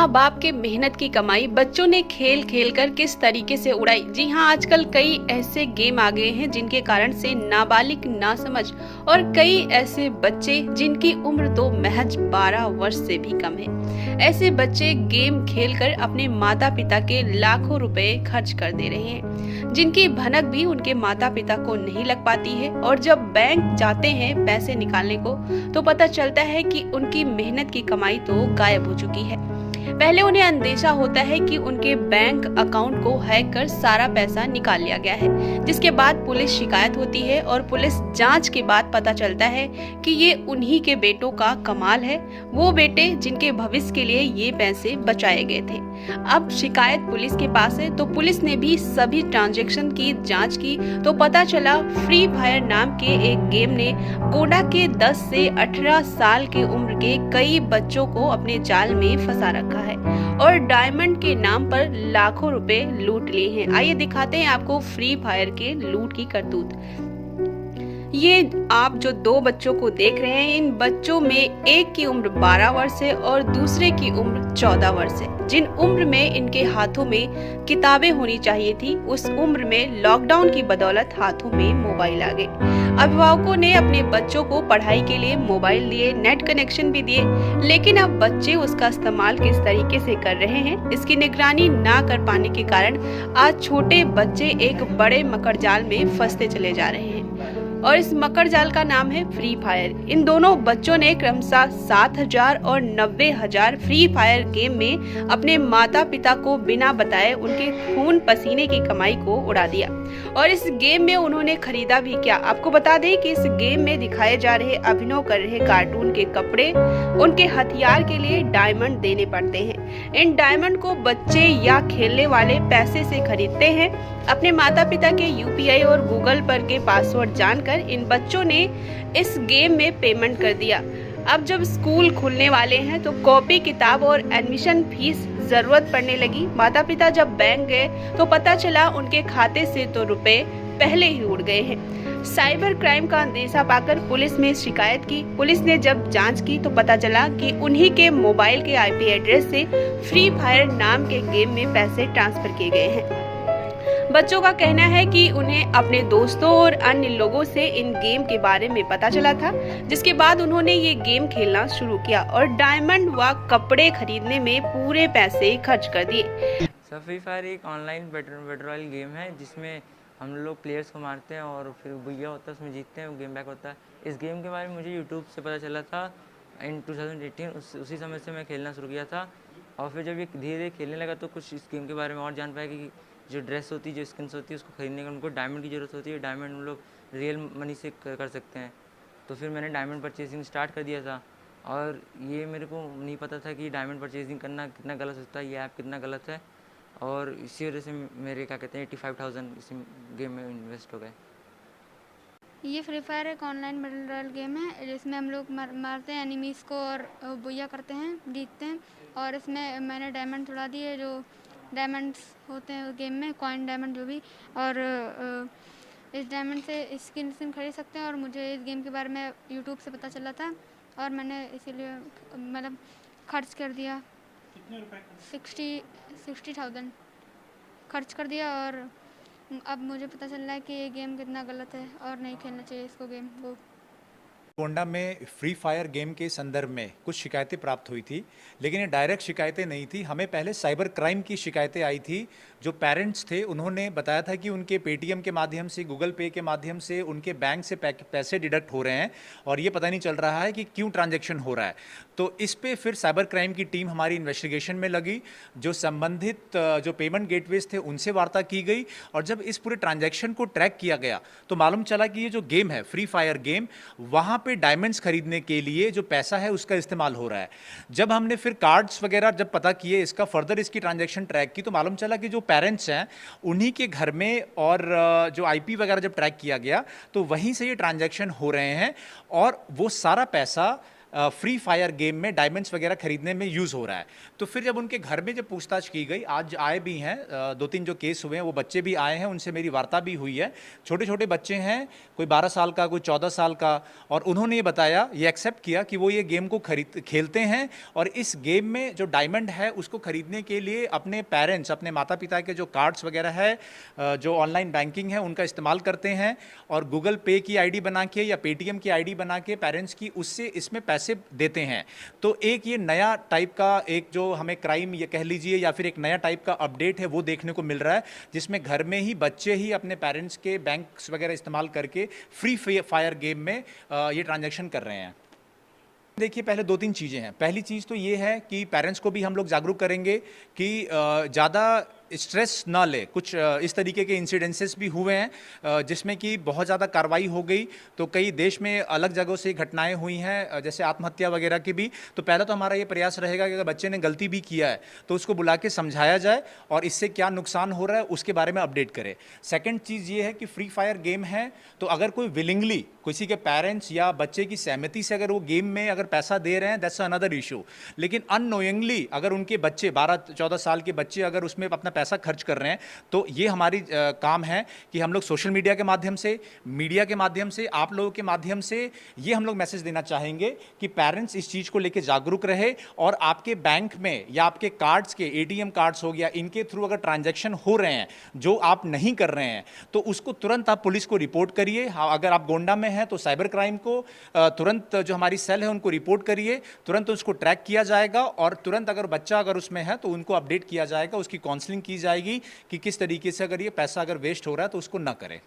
माँ बाप के मेहनत की कमाई बच्चों ने खेल खेल कर किस तरीके से उड़ाई। जी हाँ, आजकल कई ऐसे गेम आ गए हैं जिनके कारण से नाबालिग नासमझ और कई ऐसे बच्चे जिनकी उम्र तो महज 12 वर्ष से भी कम है। ऐसे बच्चे गेम खेलकर अपने माता पिता के लाखों रुपए खर्च कर दे रहे हैं, जिनकी भनक भी उनके माता पिता को नहीं लग पाती है। और जब बैंक जाते हैं पैसे निकालने को तो पता चलता है कि उनकी मेहनत की कमाई तो गायब हो चुकी है। पहले उन्हें अंदेशा होता है कि उनके बैंक अकाउंट को हैक कर सारा पैसा निकाल लिया गया है, जिसके बाद पुलिस शिकायत होती है और पुलिस जांच के बाद पता चलता है कि ये उन्हीं के बेटों का कमाल है, वो बेटे जिनके भविष्य के लिए ये पैसे बचाए गए थे। अब शिकायत पुलिस के पास है तो पुलिस ने भी सभी ट्रांजैक्शन की जांच की तो पता चला फ्री फायर नाम के एक गेम ने गोंडा के 10 से 18 साल की उम्र के कई बच्चों को अपने जाल में फंसा रखा है और डायमंड के नाम पर लाखों रुपए लूट लिए हैं। आइए दिखाते हैं आपको फ्री फायर के लूट की करतूत। ये आप जो दो बच्चों को देख रहे हैं, इन बच्चों में एक की उम्र 12 वर्ष है और दूसरे की उम्र 14 वर्ष है। जिन उम्र में इनके हाथों में किताबें होनी चाहिए थी, उस उम्र में लॉकडाउन की बदौलत हाथों में मोबाइल आ गए। अभिभावकों ने अपने बच्चों को पढ़ाई के लिए मोबाइल दिए, नेट कनेक्शन भी दिए, लेकिन अब बच्चे उसका इस्तेमाल किस तरीके से कर रहे हैं, इसकी निगरानी ना कर पाने के कारण आज छोटे बच्चे एक बड़े मकड़जाल में फंसते चले जा रहे हैं और इस मकर जाल का नाम है फ्री फायर। इन दोनों बच्चों ने क्रमशः 7,000 और 90,000 फ्री फायर गेम में अपने माता पिता को बिना बताए उनके खून पसीने की कमाई को उड़ा दिया। और इस गेम में उन्होंने खरीदा भी क्या, आपको बता दें कि इस गेम में दिखाए जा रहे अभिनय कर रहे कार्टून के कपड़े, उनके हथियार के लिए डायमंड देने पड़ते हैं। इन डायमंड को बच्चे या खेलने वाले पैसे से खरीदते हैं। अपने माता पिता के यूपीआई और गूगल पर के पासवर्ड जानकर इन बच्चों ने इस गेम में पेमेंट कर दिया। अब जब स्कूल खुलने वाले हैं तो कॉपी किताब और एडमिशन फीस जरूरत पड़ने लगी। माता पिता जब बैंक गए तो पता चला उनके खाते से तो रुपए पहले ही उड़ गए हैं। साइबर क्राइम का अंदेशा पाकर पुलिस में शिकायत की। पुलिस ने जब जांच की तो पता चला कि उन्हीं के मोबाइल के आईपी एड्रेस से फ्री फायर नाम के गेम में पैसे ट्रांसफर किए गए हैं। बच्चों का कहना है कि उन्हें अपने दोस्तों और अन्य लोगों से इन गेम के बारे में पता चला था, जिसके बाद उन्होंने ये गेम खेलना शुरू किया और डायमंड व कपड़े खरीदने में पूरे पैसे खर्च कर दिए। फ्री फायर एक ऑनलाइन बैटल रॉयल गेम है जिसमें हम लोग प्लेयर्स को मारते हैं और फिर बुइया होता है, उसमें जीतते हैं, गेम बैक होता है। इस गेम के बारे में मुझे यूट्यूब से पता चला था इन 2018। उसी समय से मैं खेलना शुरू किया था और फिर जब ये धीरे धीरे खेलने लगा तो कुछ इस गेम के बारे में और जान पाया कि जो ड्रेस होती है, जो स्किन्स होती है, उसको खरीदने का उनको डायमंड की ज़रूरत होती है। डायमंड हम लोग रियल मनी से कर सकते हैं। तो फिर मैंने डायमंड परचेजिंग स्टार्ट कर दिया था और ये मेरे को नहीं पता था कि डायमंड परचेजिंग करना कितना गलत होता है, ये ऐप कितना गलत है। और इसी वजह से मेरे क्या कहते हैं 85,000 इसी गेम में इन्वेस्ट हो गए। ये फ्री फायर एक ऑनलाइन बैटल रॉयल गेम है जिसमें हम लोग मारते हैं एनिमीज़ को और बुइया करते हैं, जीतते हैं। और इसमें मैंने डायमंड उड़ा दिए, जो डायमंड्स होते हैं गेम में, कॉइन डायमंड जो भी। और इस डायमंड से स्किन खरीद सकते हैं। और मुझे इस गेम के बारे में यूट्यूब से पता चला था और मैंने इसीलिए मतलब खर्च कर दिया। कितने रुपए? 60,000 खर्च कर दिया। और अब मुझे पता चल रहा है कि ये गेम कितना गलत है और नहीं खेलना चाहिए इसको गेम को। गोंडा में फ्री फायर गेम के संदर्भ में कुछ शिकायतें प्राप्त हुई थी, लेकिन ये डायरेक्ट शिकायतें नहीं थी। हमें पहले साइबर क्राइम की शिकायतें आई थी। जो पेरेंट्स थे उन्होंने बताया था कि उनके पेटीएम के माध्यम से, गूगल पे के माध्यम से उनके बैंक से पैसे डिडक्ट हो रहे हैं और ये पता नहीं चल रहा है कि क्यों ट्रांजैक्शन हो रहा है। तो इस पे फिर साइबर क्राइम की टीम हमारी इन्वेस्टिगेशन में लगी। जो संबंधित जो पेमेंट गेटवेज थे उनसे वार्ता की गई और जब इस पूरे ट्रांजैक्शन को ट्रैक किया गया तो मालूम चला कि ये जो गेम है फ्री फायर गेम, वहाँ पे डायमंड्स खरीदने के लिए जो पैसा है उसका इस्तेमाल हो रहा है। जब हमने फिर कार्ड्स वगैरह जब पता किए, इसका फर्दर इसकी ट्रांजैक्शन ट्रैक की, तो मालूम चला कि जो पेरेंट्स हैं उन्हीं के घर में और जो आईपी वगैरह जब ट्रैक किया गया तो वहीं से ये ट्रांजैक्शन हो रहे हैं और वो सारा पैसा फ्री फायर गेम में डायमंड्स वगैरह खरीदने में यूज़ हो रहा है। तो फिर जब उनके घर में जब पूछताछ की गई, आज आए भी हैं 2-3 जो केस हुए हैं, वो बच्चे भी आए हैं, उनसे मेरी वार्ता भी हुई है। छोटे छोटे बच्चे हैं, कोई 12 साल का, कोई 14 साल का, और उन्होंने ये बताया, ये एक्सेप्ट किया कि वो ये गेम को खेलते हैं और इस गेम में जो डायमंड है उसको खरीदने के लिए अपने पेरेंट्स, अपने माता पिता के जो कार्ड्स वगैरह है, जो ऑनलाइन बैंकिंग है, उनका इस्तेमाल करते हैं और गूगल पे की आईडी बना के या पेटीएम की आईडी बना के पेरेंट्स की, उससे इसमें पैसे देते हैं। तो एक ये नया टाइप का एक जो हमें क्राइम ये कह लीजिए या फिर एक नया टाइप का अपडेट है वो देखने को मिल रहा है, जिसमें घर में ही बच्चे ही अपने पेरेंट्स के बैंक्स वगैरह इस्तेमाल करके फ्री फायर गेम में ये ट्रांजैक्शन कर रहे हैं। देखिए, पहले 2-3 चीज़ें हैं। पहली चीज़ तो ये है कि पेरेंट्स को भी हम लोग जागरूक करेंगे कि ज़्यादा स्ट्रेस ना ले। कुछ इस तरीके के इंसिडेंसेस भी हुए हैं जिसमें कि बहुत ज़्यादा कार्रवाई हो गई, तो कई देश में अलग जगहों से घटनाएं हुई हैं, जैसे आत्महत्या वगैरह की भी। तो पहला तो हमारा ये प्रयास रहेगा कि अगर बच्चे ने गलती भी किया है तो उसको बुला के समझाया जाए और इससे क्या नुकसान हो रहा है उसके बारे में अपडेट करें। सेकेंड चीज़ ये है कि फ्री फायर गेम है, तो अगर कोई विलिंगली किसी के पेरेंट्स या बच्चे की सहमति से अगर वो गेम में अगर पैसा दे रहे हैं, दैट्स अनदर इशू। लेकिन अननोइंगली अगर उनके बच्चे 12-14 साल के बच्चे अगर उसमें अपना पैसा खर्च कर रहे हैं, तो ये हमारी काम है कि हम लोग सोशल मीडिया के माध्यम से, मीडिया के माध्यम से, आप लोगों के माध्यम से ये हम लोग मैसेज देना चाहेंगे कि पेरेंट्स इस चीज़ को लेकर जागरूक रहे और आपके बैंक में या आपके कार्ड्स के, एटीएम कार्ड्स हो गया, इनके थ्रू अगर ट्रांजैक्शन हो रहे हैं जो आप नहीं कर रहे हैं, तो उसको तुरंत आप पुलिस को रिपोर्ट करिए। अगर आप गोंडा में हैं तो साइबर क्राइम को तुरंत जो हमारी सेल है उनको रिपोर्ट करिए, तुरंत उसको ट्रैक किया जाएगा और तुरंत अगर बच्चा अगर उसमें है तो उनको अपडेट किया जाएगा, उसकी काउंसलिंग की जाएगी कि किस तरीके से अगर ये पैसा अगर वेस्ट हो रहा है तो उसको ना करें।